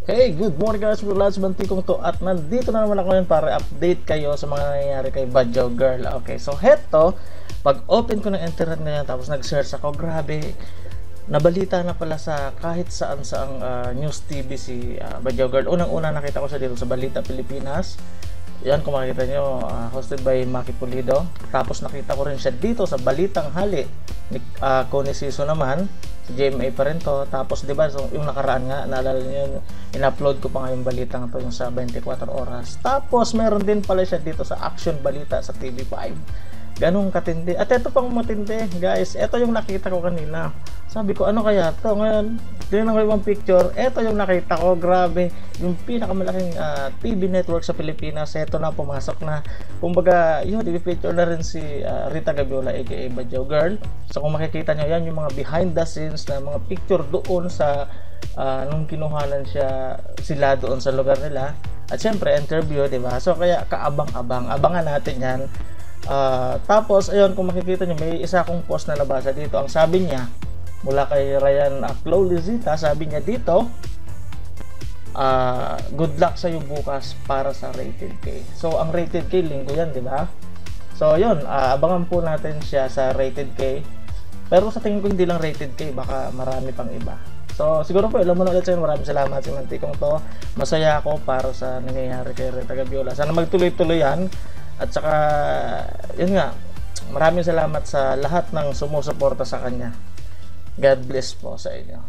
Hey, good morning guys, Lads Bantikong to at nandito na naman ako ngayon para update kayo sa mga nangyayari kay Badyaw Girl. Okay, so heto, pag open ko ng internet ngayon tapos nag-search ako, grabe, nabalita na pala sa kahit saan saang news TV si Badyaw Girl. Unang-una nakita ko siya dito sa Balita Pilipinas. Yan, kung makikita nyo, hosted by Maki Pulido. Tapos nakita ko rin siya dito sa Balitang Hali ni Connie Siso naman. Si GMA pa rin to. Tapos diba, so, yung nakaraan nga, naalala nyo, in-upload ko pa nga yung balitang to, yung sa 24 oras. Tapos meron din pala siya dito sa Action Balita sa TV5. Ganong katindi. At ito pang matindi, guys. Ito yung nakita ko kanina. Sabi ko, ano kaya to? Ngayon, tinignan ko yung picture. Ito yung nakita ko. Grabe. Yung pinakamalaking TV network sa Pilipinas. Ito na, pumasok na. Kumbaga, yun, i-feature na rin si Rita Gabiola aka Badyaw Girl. So kung makikita nyo, yan yung mga behind the scenes na mga picture doon sa nung kinuhanan sila doon sa lugar nila. At syempre, interview, diba? So kaya kaabang-abang. Abangan natin yan. Tapos ayun, kung makikita nyo, may isa akong post na nabasa dito. Ang sabi niya mula kay Ryan Clolizita, sabi niya dito, good luck sa iyo bukas para sa Rated K. So ang Rated K, linggo yan, di ba? So yun, abangan po natin siya sa Rated K. Pero sa tingin ko hindi lang Rated K, baka marami pang iba. So siguro po, alam mo na ulit sa inyo. Maraming salamat si Mantikong to. Masaya ako para sa nangyayari kay Rita Gabiola. Sana magtuloy-tuloy yan. At saka, yun nga, maraming salamat sa lahat ng sumusuporta sa kanya. God bless po sa inyo.